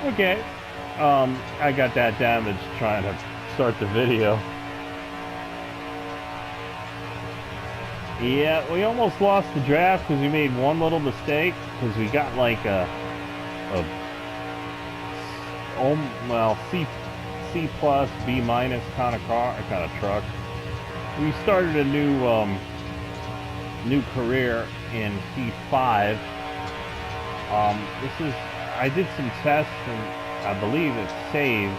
Okay. I got that damage trying to start the video. Yeah, we almost lost the draft because we made one little mistake because we got like a well, C plus B minus kind of truck. We started a new career in P5. This is I did some tests and I believe it's saved.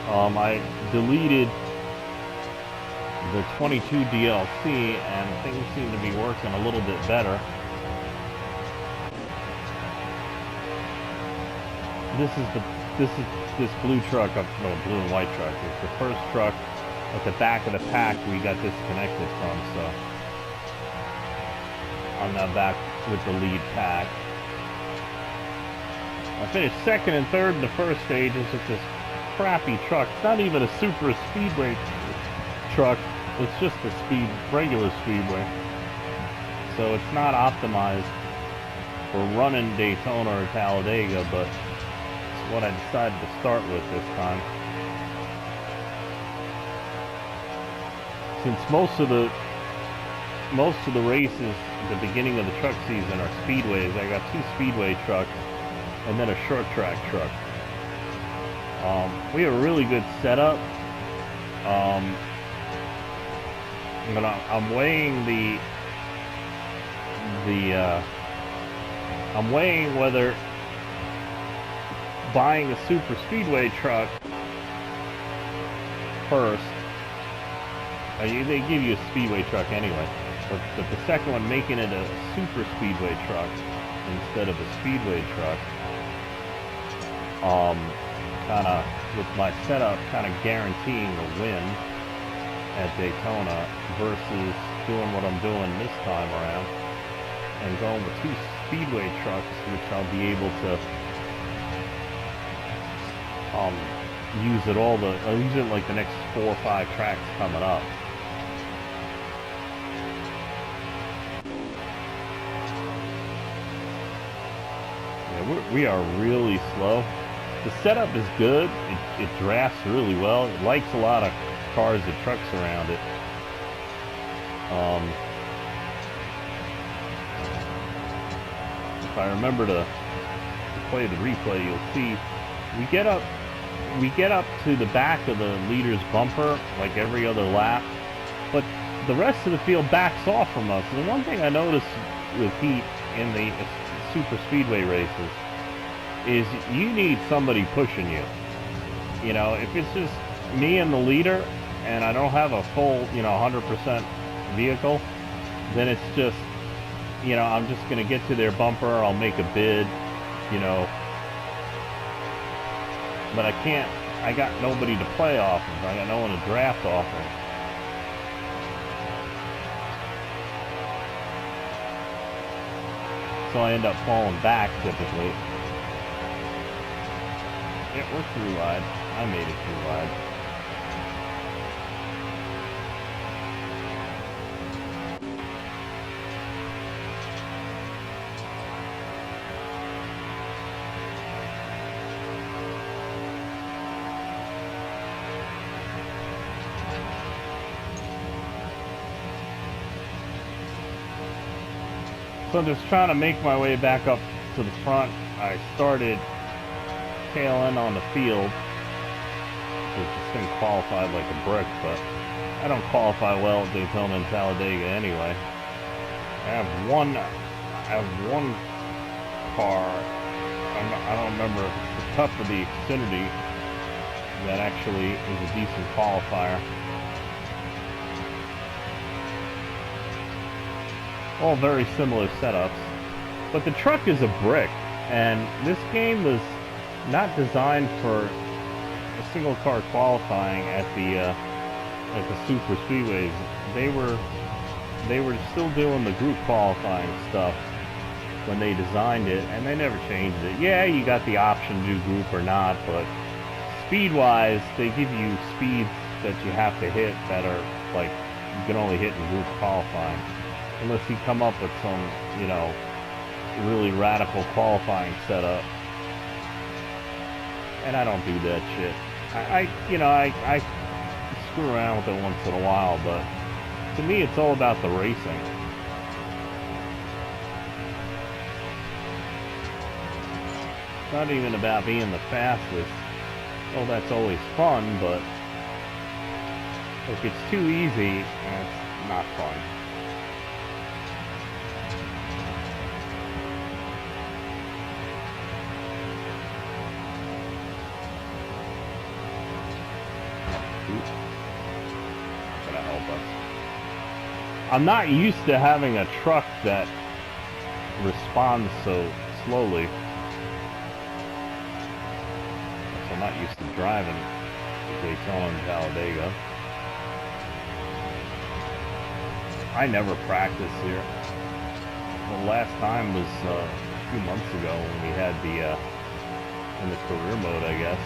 I deleted the 22 DLC and things seem to be working a little bit better. This blue truck, no, blue and white truck. It's the first truck at the back of the pack we got disconnected from, so I'm now back with the lead pack. I finished second and third in the first stages with this crappy truck. It's not even a super speedway truck, it's just a regular speedway. So it's not optimized for running Daytona or Talladega, but it's what I decided to start with this time. Since most of the races at the beginning of the truck season are speedways, I got two speedway trucks and then a short track truck. We have a really good setup. But I'm weighing I'm weighing whether buying a super speedway truck first. They give you a speedway truck anyway, but the second one, making it a super speedway truck instead of a speedway truck, kind of with my setup kind of guaranteeing a win at Daytona versus doing what I'm doing this time around and going with two speedway trucks, which I'll be able to I'll use it like the next 4 or 5 tracks coming up. Yeah, we are really slow. The setup is good. It drafts really well. It likes a lot of cars and trucks around it. If I remember to play the replay, you'll see we get up to the back of the leader's bumper like every other lap, but the rest of the field backs off from us. And the one thing I noticed with heat in the super speedway races is you need somebody pushing you. You know, if it's just me and the leader and I don't have a full, 100% vehicle, then it's just, I'm just going to get to their bumper, I'll make a bid, but I got nobody to play off of, I got no one to draft off of. So I end up falling back typically. Yeah, we're through wide. I made it through wide. So I'm just trying to make my way back up to the front. I started tail end on the field, which this thing qualified like a brick, but I don't qualify well at Daytona and Talladega anyway. I have one car, I don't remember if it's the Cup or the Xfinity, that actually is a decent qualifier. All very similar setups, but the truck is a brick, and this game was not designed for a single car qualifying at the super speedways. They were still doing the group qualifying stuff when they designed it, and they never changed it. Yeah, you got the option to do group or not, but speed-wise, they give you speeds that you have to hit that are like you can only hit in group qualifying. Unless you come up with some, really radical qualifying setup. and I don't do that shit. I screw around with it once in a while, but to me, it's all about the racing. It's not even about being the fastest. Well, that's always fun, but if it's too easy, it's not fun. Gonna help us. I'm not used to having a truck that responds so slowly. I'm not used to driving Daytona and Talladega. I never practice here. The last time was a few months ago when we had the in the career mode, I guess.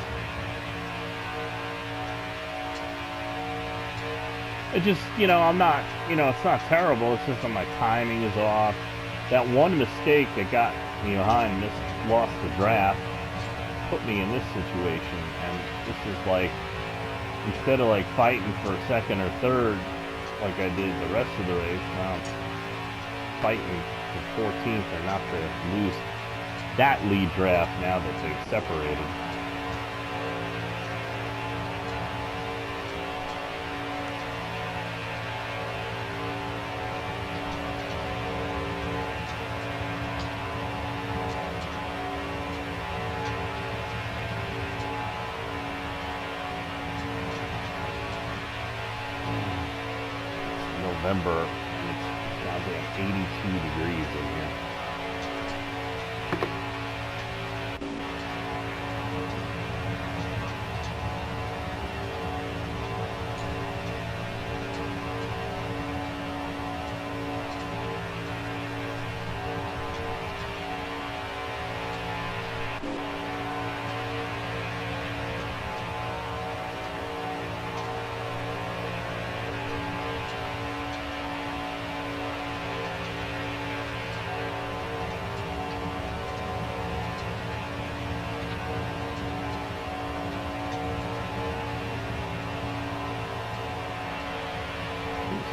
It just, I'm not, it's not terrible. It's just that my timing is off. That one mistake that got me behind, lost the draft, put me in this situation. And this is like, instead of like fighting for second or third, like I did the rest of the race, now I'm fighting for 14th and not to lose that lead draft now that they've separated. November, and it's down to 82 degrees in here.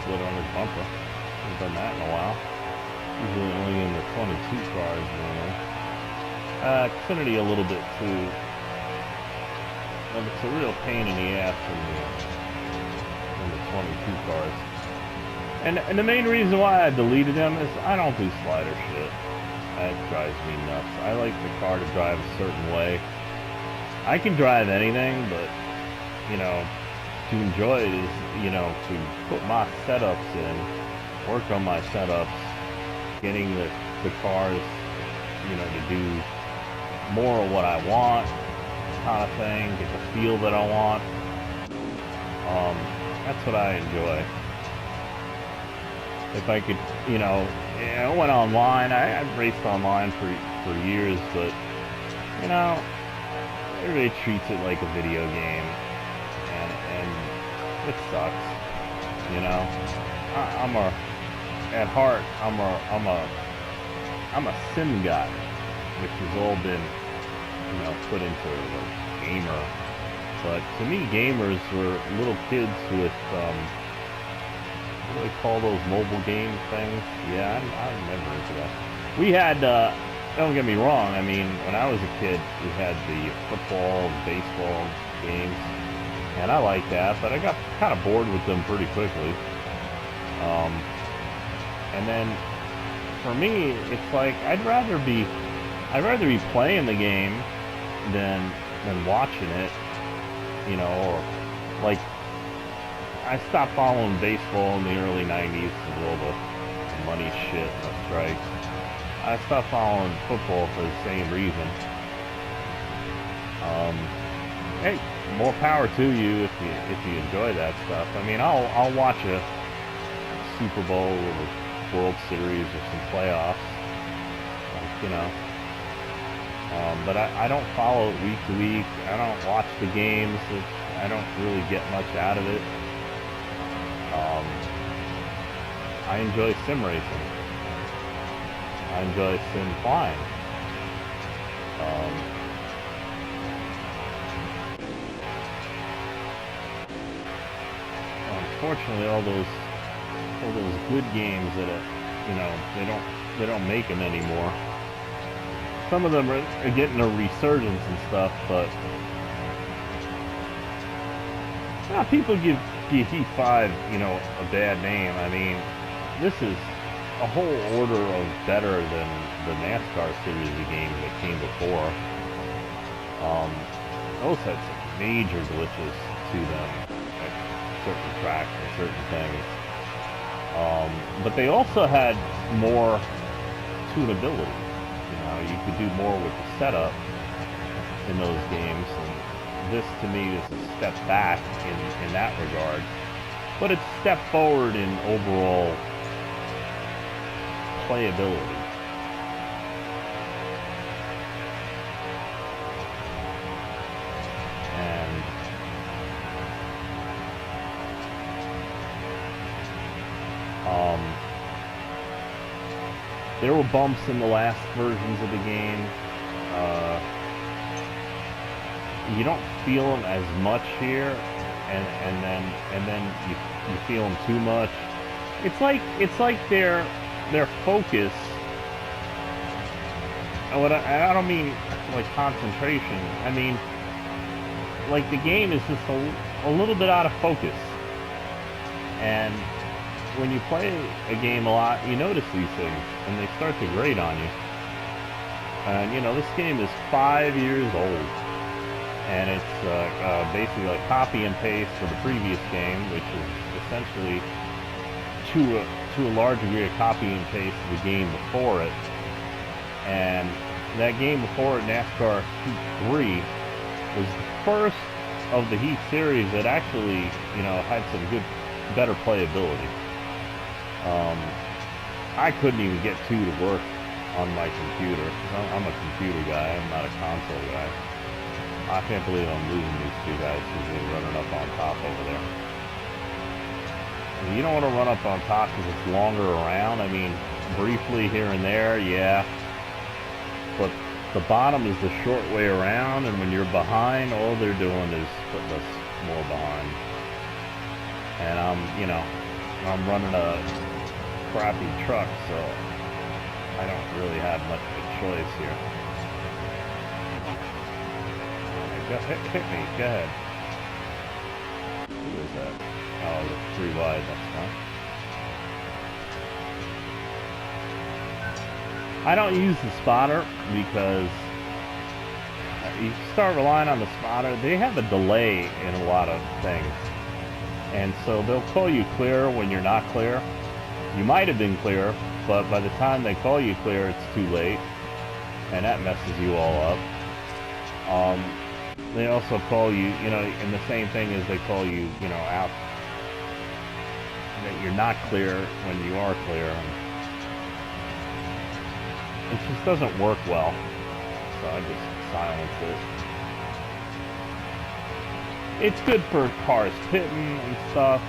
Split on his bumper. Haven't done that in a while. Usually only in the 22 cars normally. Xfinity a little bit too. And it's a real pain in the ass in the 22 cars. And the main reason why I deleted them is I don't do slider shit. That drives me nuts. I like the car to drive a certain way. I can drive anything, but to enjoy it is, to put my setups in, work on my setups, getting the cars, to do more of what I want, kind of thing, get the feel that I want. That's what I enjoy. If I could, I went online, I've raced online for years, but, everybody treats it like a video game. And it sucks, at heart, I'm a sim guy, which has all been, put into a gamer. But to me, gamers were little kids with, what do they call those mobile game things? Yeah, I'm never into that. We had, don't get me wrong, I mean, when I was a kid, we had the football, baseball games. And I like that, but I got kind of bored with them pretty quickly. And then for me, it's like I'd rather be playing the game than watching it, or like I stopped following baseball in the early 90s with all the money shit and the strikes. I stopped following football for the same reason. Hey, more power to you if you enjoy that stuff. I mean, I'll watch a Super Bowl or a World Series or some playoffs, but I don't follow it week to week. I don't watch the games. I don't really get much out of it. I enjoy sim racing. I enjoy sim flying. unfortunately, all those good games that they don't make them anymore. Some of them are getting a resurgence and stuff, but people give Heat 5, a bad name. I mean, this is a whole order of better than the NASCAR series of games that came before. Those had some major glitches to them at certain tracks and certain things. But they also had more tunability. You could do more with the setup in those games. And this, to me, is a step back in that regard. But it's a step forward in overall playability. And there were bumps in the last versions of the game. You don't feel them as much here, and then you feel them too much. It's like their focus. I don't mean like concentration. I mean like the game is just a little bit out of focus. And when you play a game a lot, you notice these things, and they start to grate on you. And this game is 5 years old, and it's basically like copy and paste for the previous game, which is essentially to a large degree a copy and paste of the game before it. And that game before it, NASCAR Heat 3, was the first of the Heat series that actually, had some better playability. I couldn't even get 2 to work on my computer. I'm a computer guy. I'm not a console guy. I can't believe I'm losing these 2 guys because they're running up on top over there. You don't want to run up on top because it's longer around. I mean, briefly here and there, yeah. But the bottom is the short way around, and when you're behind, all they're doing is putting us more behind. And I'm running a crappy truck, so I don't really have much of a choice here. Hit me, go ahead. Who is that? Oh, the 3 wide, that's fine. I don't use the spotter because you start relying on the spotter. They have a delay in a lot of things. And so they'll call you clear when you're not clear. You might have been clear, but by the time they call you clear, it's too late. And that messes you all up. They also call you, and the same thing is they call you, out that you're not clear when you are clear. It just doesn't work well. So I just silence it. It's good for cars pitting and stuff,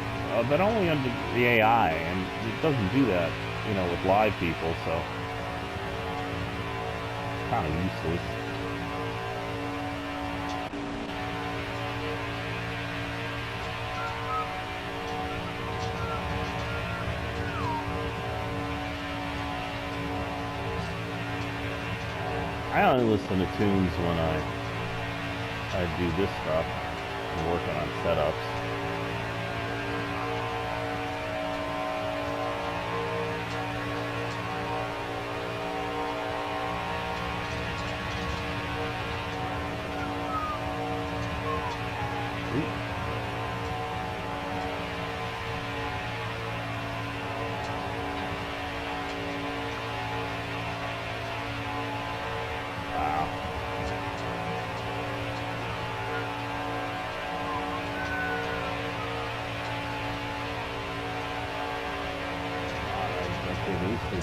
but only under the AI, and it doesn't do that, with live people, so it's kind of useless. I only listen to tunes when I do this stuff. I'm working on setups.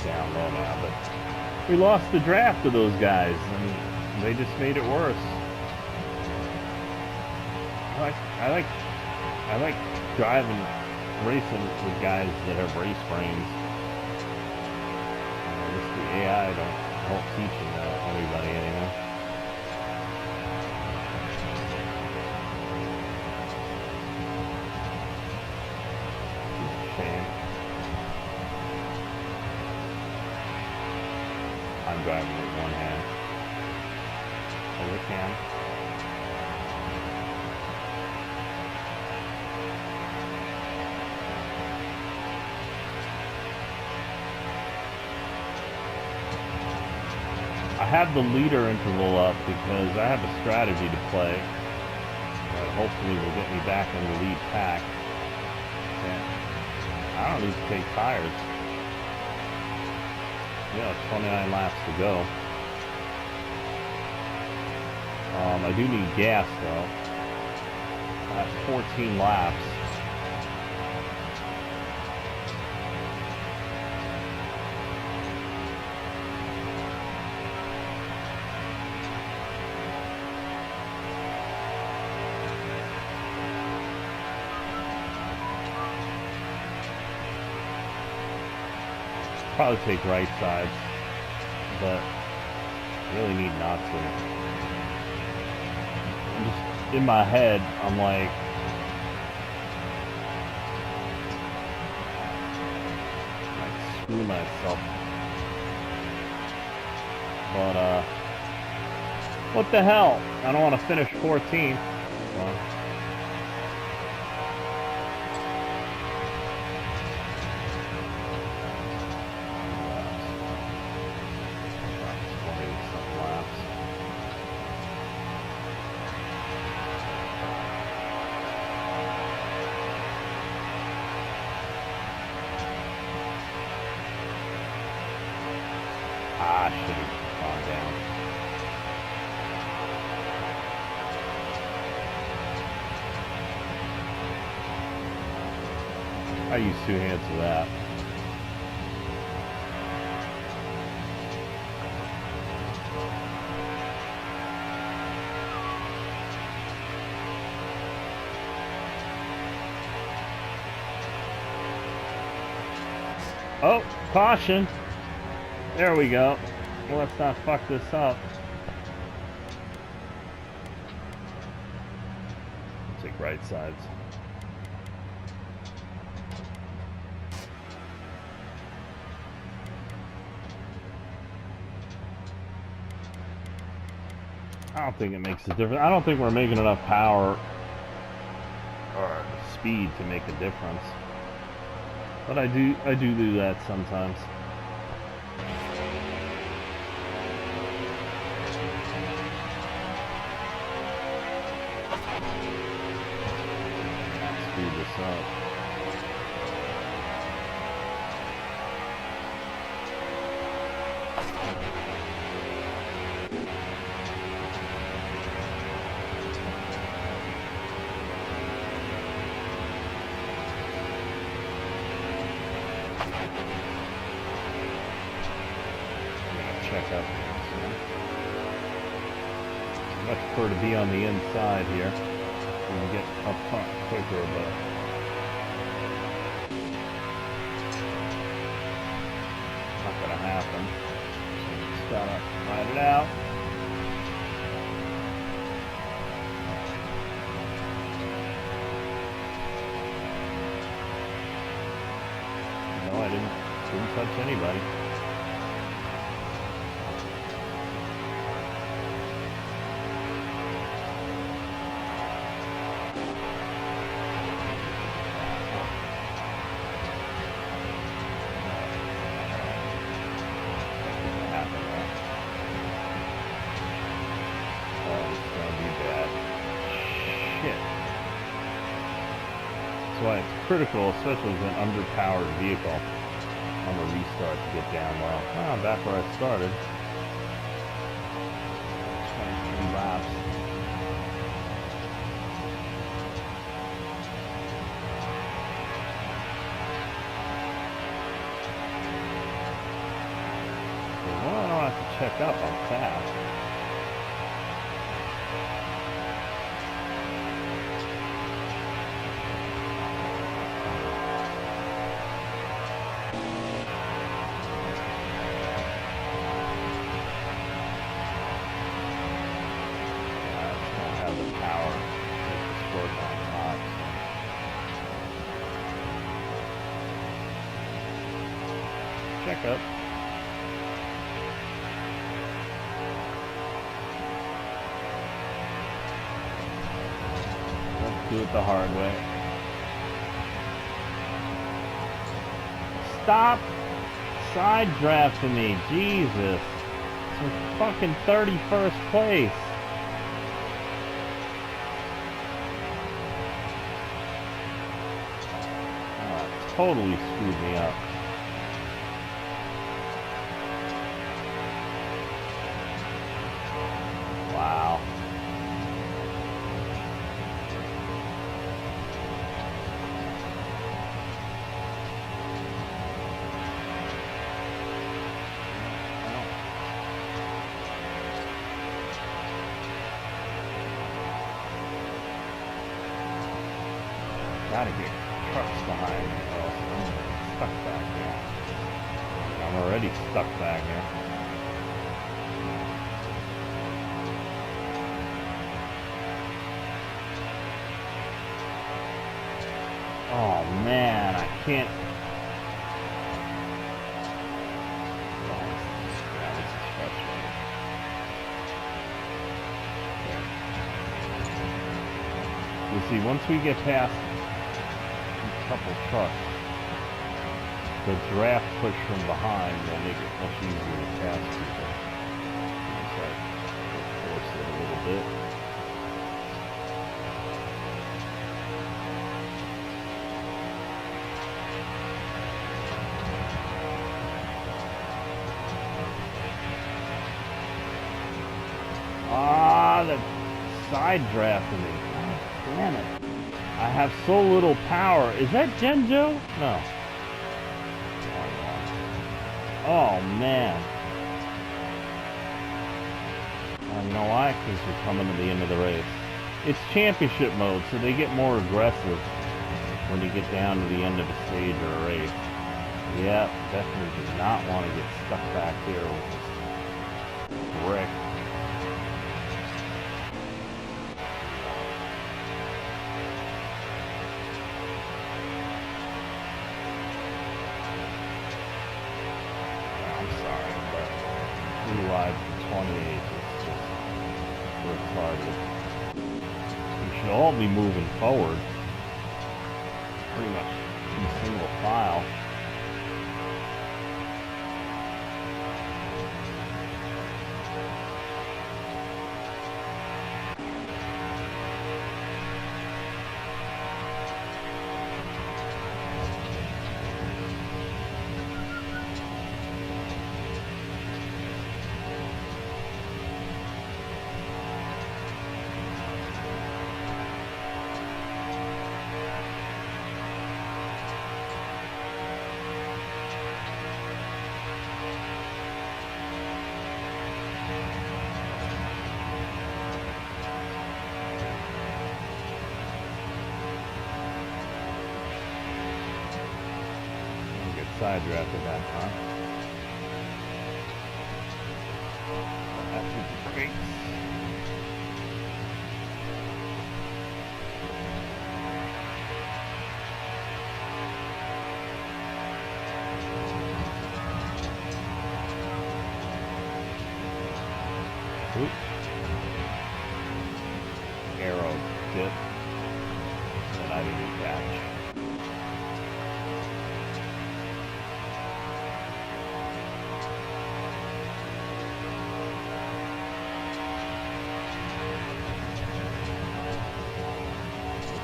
Down low now, but we lost the draft of those guys, and they just made it worse. I like driving, racing with guys that have race brains. Just the AI don't teach anybody anymore. I'm driving with one hand. Oh, it can. I have the leader interval up because I have a strategy to play that hopefully will get me back in the lead pack. And I don't need to take tires. Yeah, 29 laps to go. I do need gas though. That's 14 laps. Probably take right sides, but really need not to. I'm just in my head, I'm like, screw myself. But what the hell? I don't want to finish 14th. Well, I should have gone down. I use two hands for that. Oh, caution. There we go. Well, let's not fuck this up. Take right sides. I don't think it makes a difference. I don't think we're making enough power or speed to make a difference. But I do that sometimes. Speed this up. Check up here. I much prefer to be on the inside here. We can get up front quicker, but not gonna happen. So just gotta ride it out. No, I didn't touch anybody. That's why it's critical, especially with an underpowered vehicle, on the restart to get down low. Ah, back where I started. 23 laps. Well, I don't have to check up, I'm fast. Check up. Do it the hard way. Stop side drafting me, Jesus. It's fucking 31st place. Oh, totally screwed me up. Wow. Gotta get trucks behind me, or else I'm stuck back here. I'm already stuck back here. Oh man, I can't. Oh, yeah, this is frustrating. Okay. You see, once we get past couple trucks, the draft push from behind will make it much easier to pass people. So I force it a little bit. Ah, the side drafting me. God damn it. I have so little power. Is that Genjo? No. Oh, man. You know why? Because we're coming to the end of the race. It's championship mode, so they get more aggressive when you get down to the end of a stage or a race. Yeah, definitely do not want to get stuck back here with this brick. Live for 28 is just retarded. We should all be moving forward, pretty much in single file. Side drafted that, huh? That would be great. Oop. Arrow tip that I didn't catch.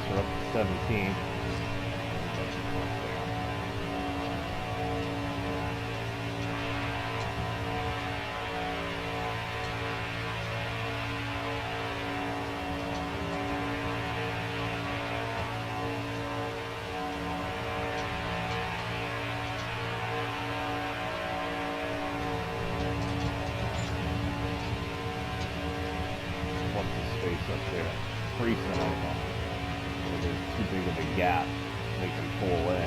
We're up to 17. What's the space up there? Pretty simple. There's too big of a gap. They can pull away.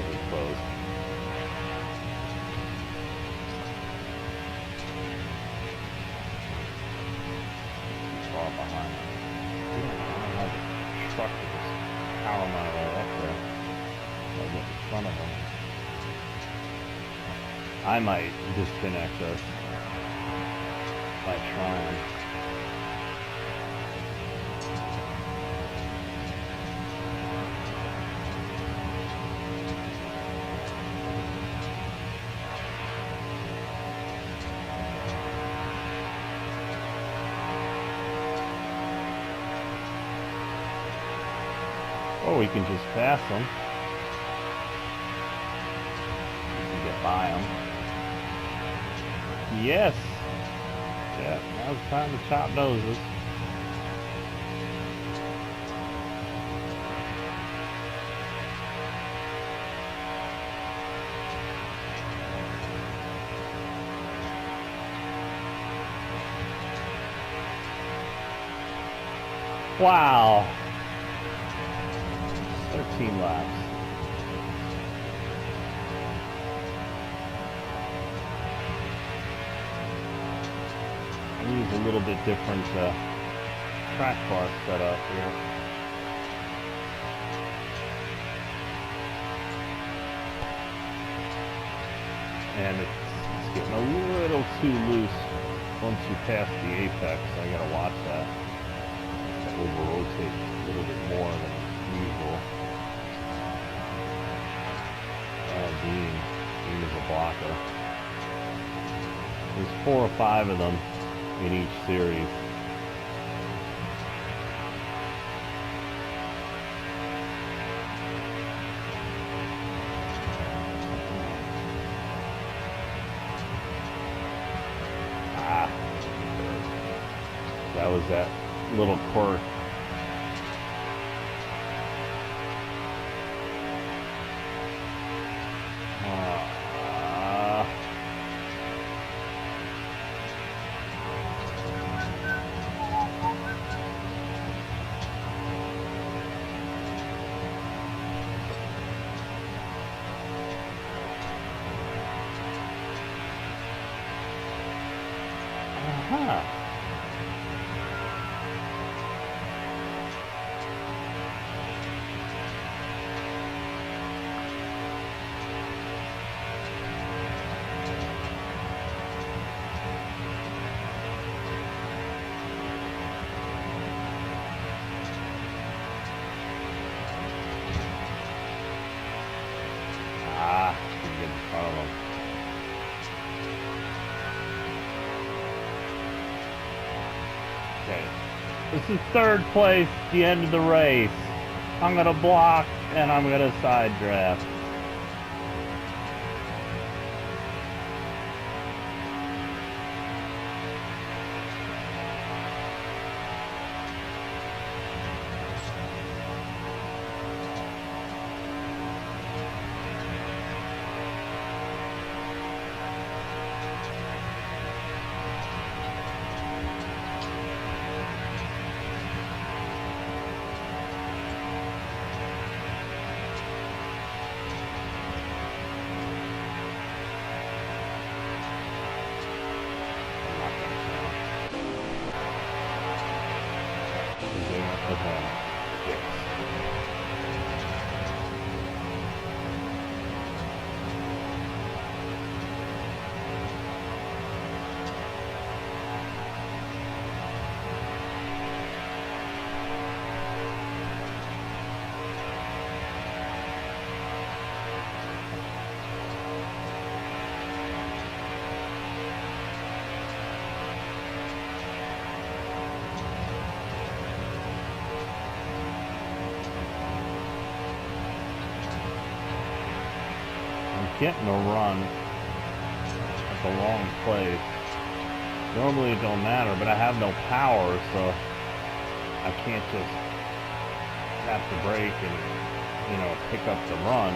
might be closed. Far behind. I don't know, the truck is just powering my way up there. I'll get in front of them. I might disconnect us by trying. Or we can just pass them. We can get by them. Yes! Yeah, now it's time to chop noses. Wow! 13 laps. I use a little bit different track bar setup here. And it's getting a little too loose once you pass the apex. I gotta watch that. It over rotate a little bit more than usual. Dean is a blocker. There's 4 or 5 of them in each series. That was that little quirk. This is 3rd place, the end of the race. I'm gonna block and I'm gonna side draft. Getting a run at the wrong place. Normally it don't matter, but I have no power, so I can't just tap the brake and, you know, pick up the run.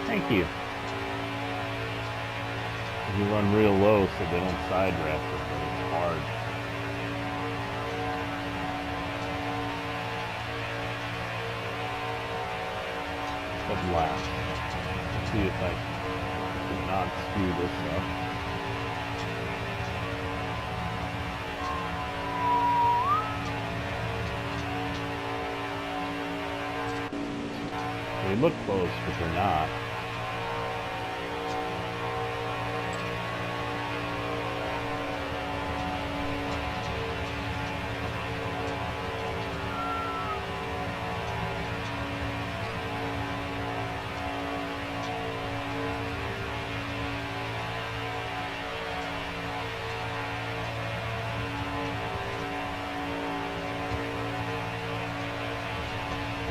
Thank you. You run real low so they don't side draft it, but it's hard. But last. Let's see if I can not screw this up. They look close, but they're not.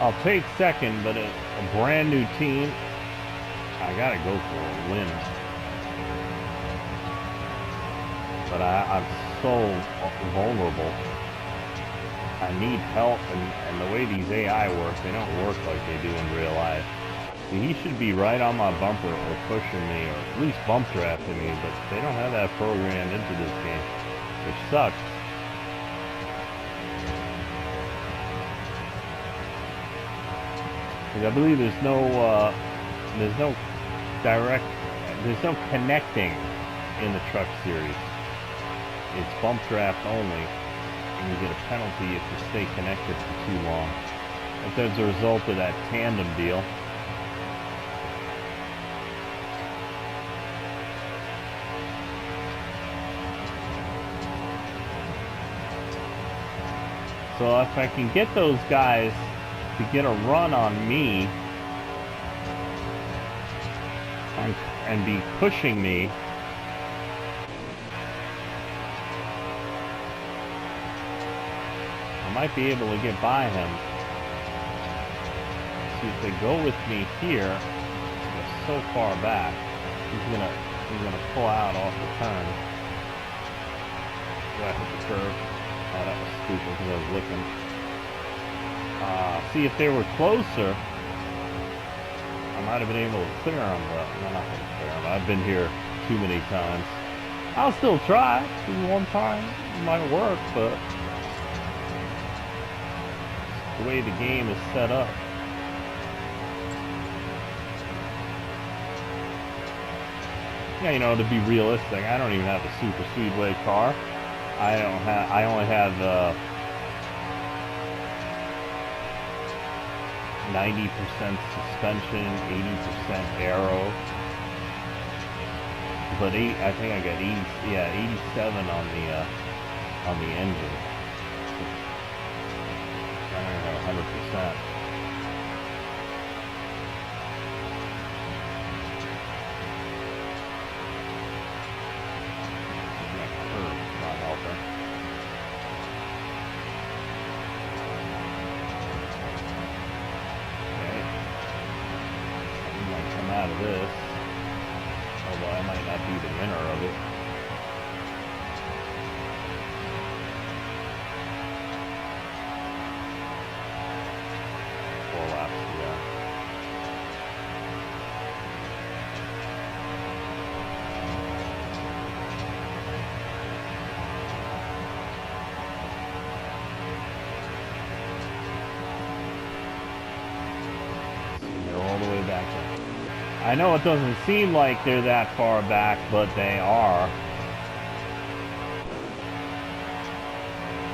I'll take second, but a brand new team, I gotta go for a win. But I'm so vulnerable. I need help, and the way these AI work, they don't work like they do in real life. He should be right on my bumper or pushing me, or at least bump drafting me, but they don't have that programmed into this game, which sucks. I believe there's no connecting in the truck series. It's bump draft only, and you get a penalty if you stay connected for too long. That's as a result of that tandem deal. So if I can get those guys to get a run on me and be pushing me, I might be able to get by him. See, if they go with me here, they're so far back, he's gonna pull out off the turn. Do I hit the curve? Oh, that was stupid because I was looking. See, if they were closer, I might have been able to clear them, but I'm not going to clear them. I've been here too many times. I'll still try. One time it might work, but the way the game is set up. Yeah, you know, to be realistic, I don't even have a super speedway car. I only have 90% suspension, 80% aero. But I think I got 87 on the engine. I don't know, 100%. Out of this, although I might not be the winner of it. Four laps to go. So they're all the way back there. I know it doesn't seem like they're that far back, but they are.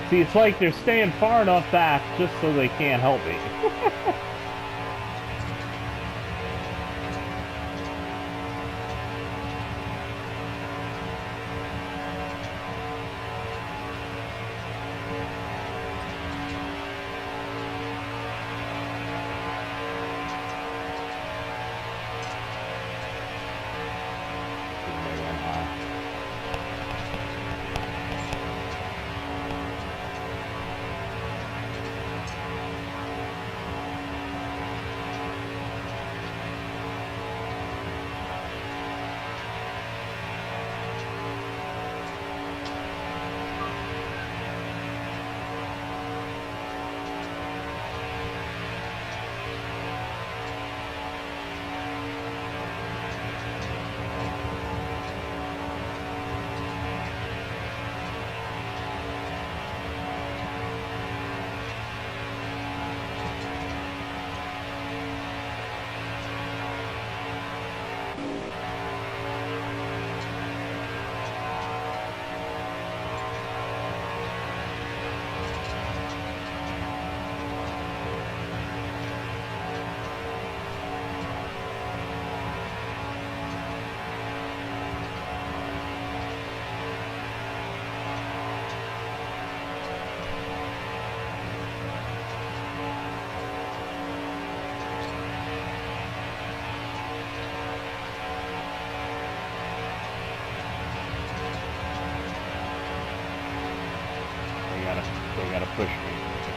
See, it's like they're staying far enough back just so they can't help me.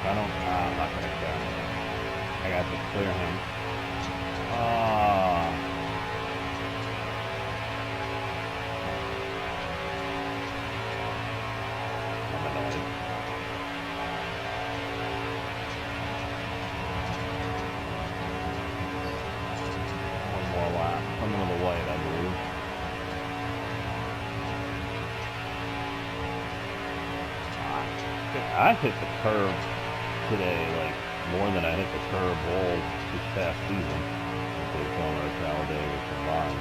I don't, I'm not gonna go. I got to clear him. Ah. I'm annoyed. One more lap. Coming to the white, I believe. I hit the curb today, like, more than I hit the curb all this past season. Daytona or Talladega combined.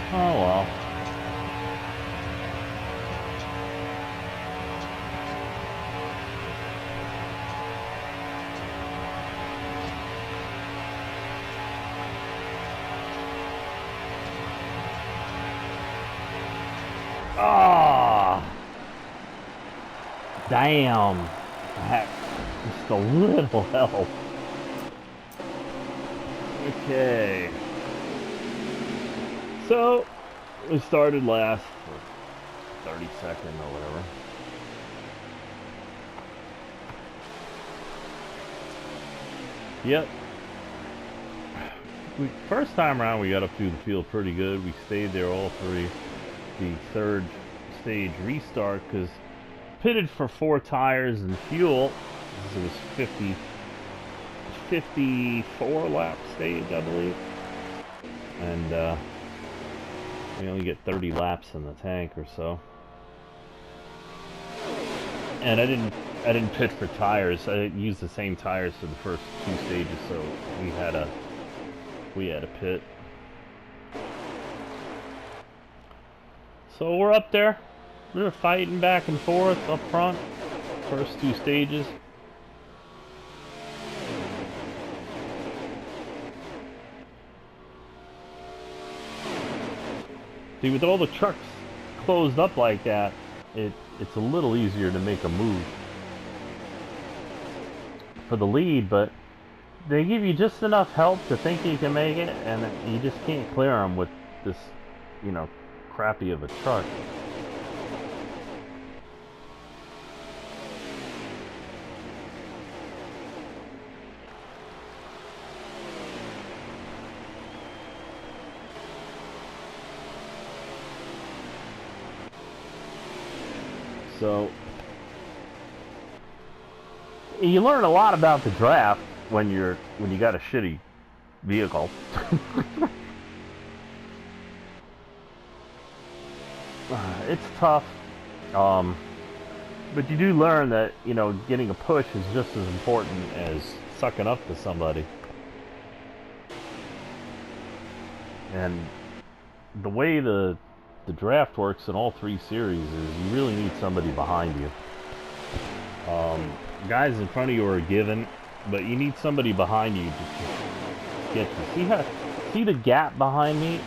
Oh well. Ah, damn. That just a little help. Okay. So, we started last for 30 seconds or whatever. Yep. First time around, we got up through the field pretty good. We stayed there all through the third stage restart because pitted for 4 tires and fuel. It was 54 lap stage, I believe. And we only get 30 laps in the tank or so. And I didn't pit for tires. I used the same tires for the first 2 stages, so we had a pit. So we're up there. We're fighting back and forth up front. First 2 stages. See, with all the trucks closed up like that, it's a little easier to make a move for the lead, but they give you just enough help to think you can make it, and you just can't clear them with this, you know, crappy of a truck. So you learn a lot about the draft when you got a shitty vehicle. It's tough, but you do learn that, you know, getting a push is just as important as sucking up to somebody. And the way the draft works in all 3 series is you really need somebody behind you. Guys in front of you are a given, but you need somebody behind you to get you. See the gap behind me?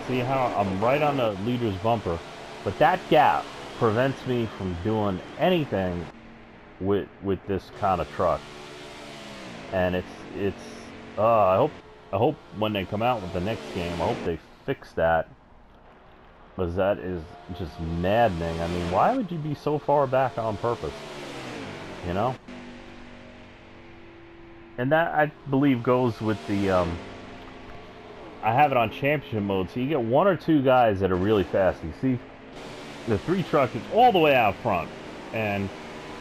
See how I'm right on the leader's bumper, but that gap prevents me from doing anything with this kind of truck. And I hope when they come out with the next game, I hope they fix that. Because that is just maddening. I mean, why would you be so far back on purpose? You know? And that, I believe, goes with the, I have it on championship mode, so you get 1 or 2 guys that are really fast. You see, the 3 truck is all the way out front, and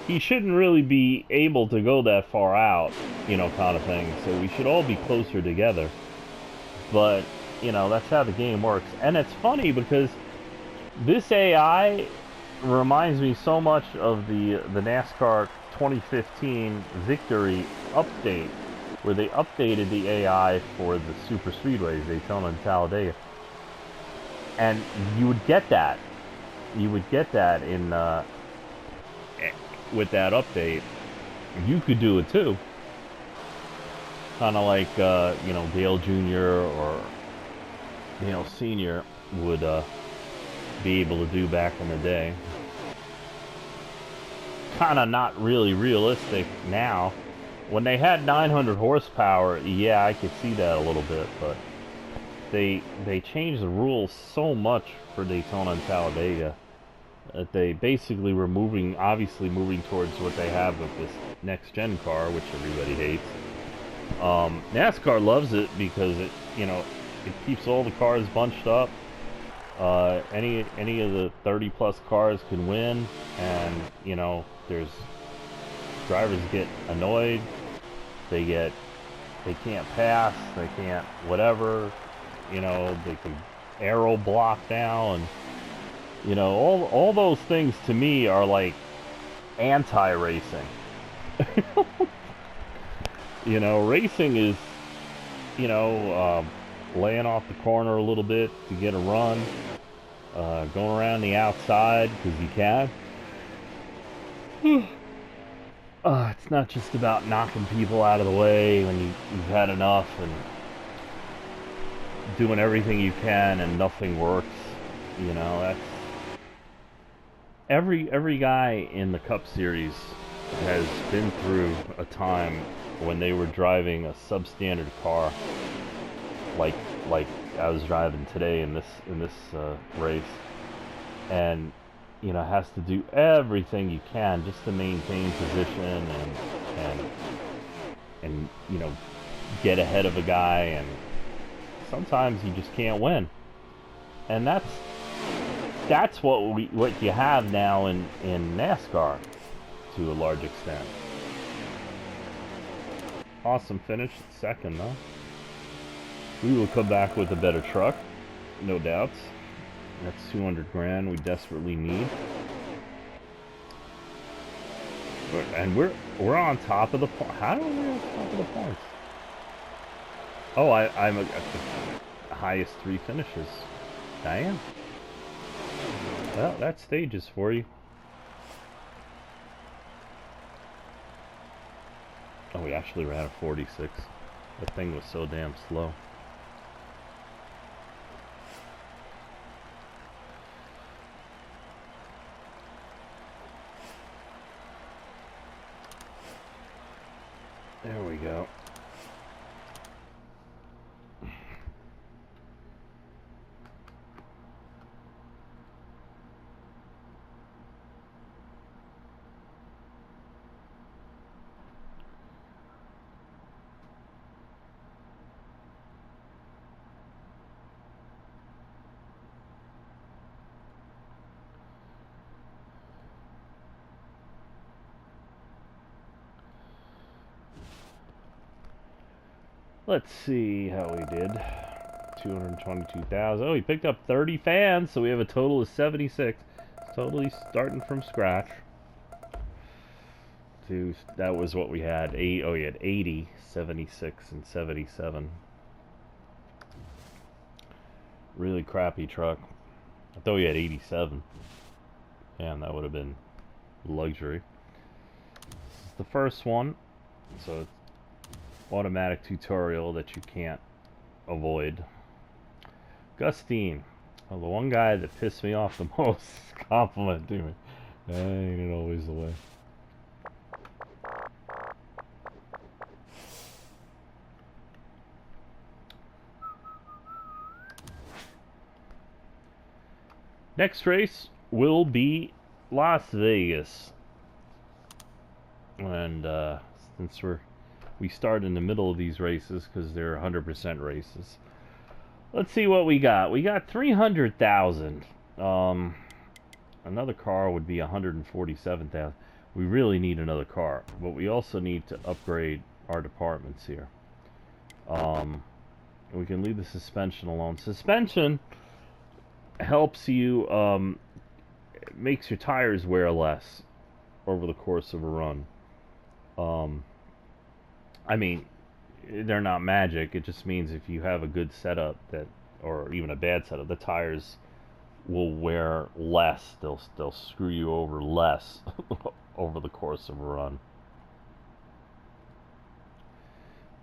he shouldn't really be able to go that far out, you know, kind of thing. So we should all be closer together. But, you know, that's how the game works. And it's funny because this AI reminds me so much of the NASCAR 2015 Victory update, where they updated the AI for the super speedways, Daytona and Talladega. And you would get that. You would get that in with that update. You could do it too. Kind of like, you know, Dale Jr. or, you know, Sr. would be able to do back in the day. Kind of not really realistic now. When they had 900 horsepower, yeah, I could see that a little bit, but they changed the rules so much for Daytona and Talladega that they basically were obviously moving towards what they have with this next-gen car, which everybody hates. NASCAR loves it because it, you know, it keeps all the cars bunched up. Any of the 30-plus cars can win, and you know, drivers get annoyed. They can't pass. They can't whatever. You know, they can aero block now, and you know, all those things to me are like anti-racing. You know, racing is, you know, laying off the corner a little bit to get a run, going around the outside because you can. It's not just about knocking people out of the way when you've had enough and doing everything you can and nothing works. You know, that's every guy in the Cup Series has been through a time when they were driving a substandard car, like I was driving today in this race, and you know, has to do everything you can just to maintain position and you know, get ahead of a guy, and sometimes you just can't win, and that's what you have now in NASCAR to a large extent. Awesome finish, second though. We will come back with a better truck, no doubts. That's 200 grand we desperately need. And we're on top of the point. How are we on top of the points? Oh, I'm at the highest 3 finishes. I am. Well, that stage is for you. Oh, we actually ran a 46. That thing was so damn slow. There we go. Let's see how we did. 222,000. Oh, we picked up 30 fans, so we have a total of 76. Totally starting from scratch. That was what we had. We had 80, 76, and 77. Really crappy truck. I thought we had 87. Man, that would have been luxury. This is the first one, so it's automatic tutorial that you can't avoid. Gustine. Well, the one guy that pissed me off the most compliment to me. Ain't it always the way. Next race will be Las Vegas. And since we start in the middle of these races because they're 100% races. Let's see what we got. We got 300,000. Another car would be 147,000. We really need another car, but we also need to upgrade our departments here. We can leave the suspension alone. Suspension helps you, it makes your tires wear less over the course of a run. I mean, they're not magic. It just means if you have a good setup or even a bad setup, the tires will wear less. They'll screw you over less over the course of a run.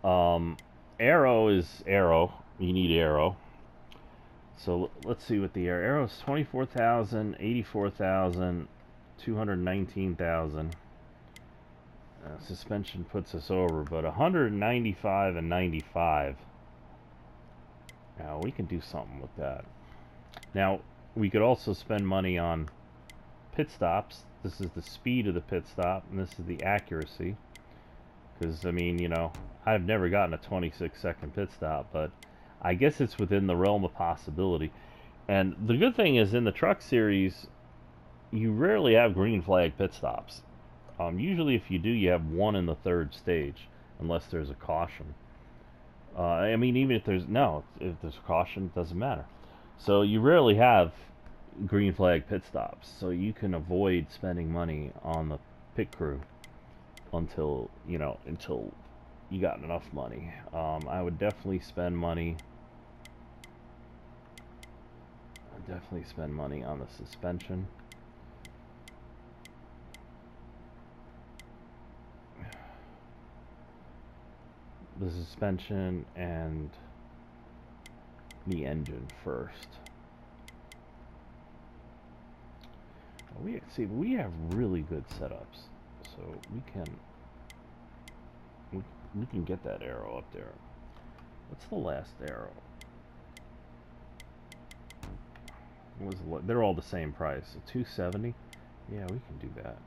Aero is aero. You need aero. So let's see what the aero is. 24,000, 84,000, 219,000. Suspension puts us over, but 195 and 95. Now we can do something with that. Now we could also spend money on pit stops. This is the speed of the pit stop, and this is the accuracy. Because, I mean, you know, I've never gotten a 26-second pit stop, but I guess it's within the realm of possibility. And the good thing is, in the truck series, you rarely have green flag pit stops. Usually if you do, you have one in the third stage, unless there's a caution. I mean, even if there's a caution, it doesn't matter. So you rarely have green flag pit stops, so you can avoid spending money on the pit crew until you got enough money. I would definitely spend money. On the suspension. The suspension and the engine first. We have really good setups, so we can get that arrow up there. What's the last arrow? They're all the same price. So 270. Yeah, we can do that.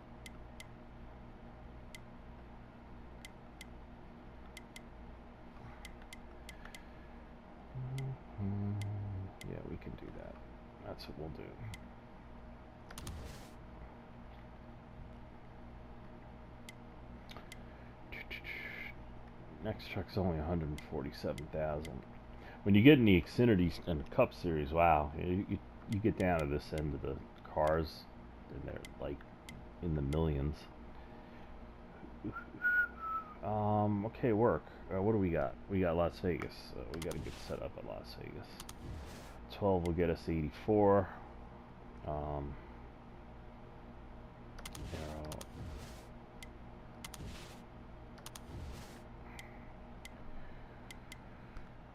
Yeah, we can do that. That's what we'll do. Next truck's only 147,000. When you get in the Xfinity and the Cup Series, wow, you get down to this end of the cars, and they're like in the millions. Okay, work. What do we got? We got Las Vegas. We got a good setup at Las Vegas. 12 will get us 84.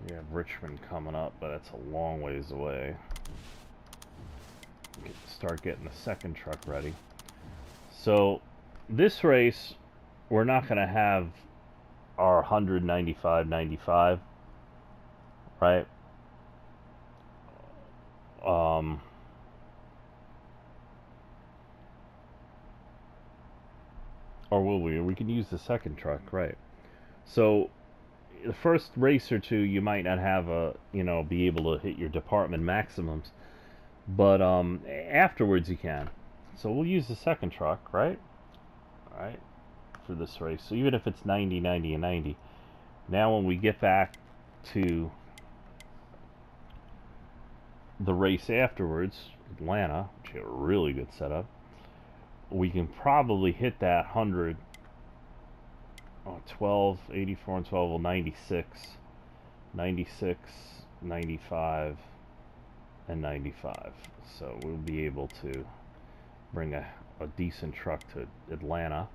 We have Richmond coming up, but that's a long ways away. Start getting the second truck ready. So this race, we're not going to have our 195.95, right? Or will we? We can use the second truck, right? So the first race or two, you might not have be able to hit your department maximums, but afterwards you can. So we'll use the second truck, right? All right, for this race. So even if it's 90, 90, and 90, now when we get back to the race afterwards, Atlanta, which had a really good setup, we can probably hit that 100. 12, 84 and 12 will 96, 96, 95, and 95. So we'll be able to bring a decent truck to Atlanta.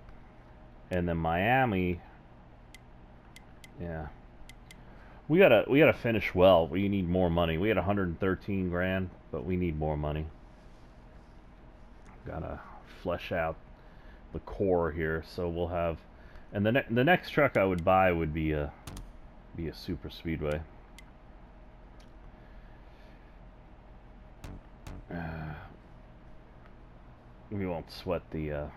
And then Miami, yeah, we gotta finish well. We need more money. We had 113 grand, but we need more money. Gotta flesh out the core here, so we'll have. And the next truck I would buy would be a super speedway. We won't sweat the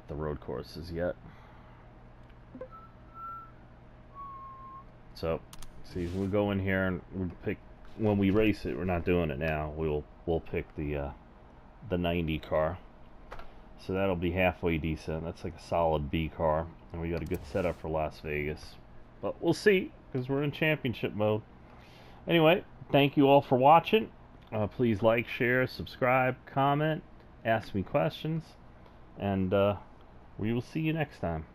road courses yet. So, see, we'll go in here and we'll pick when we race it. We're not doing it now. We'll pick the 90 car. So that'll be halfway decent. That's like a solid B car. And we got a good setup for Las Vegas. But we'll see, because we're in championship mode. Anyway, thank you all for watching. Please like, share, subscribe, comment, ask me questions. And we will see you next time.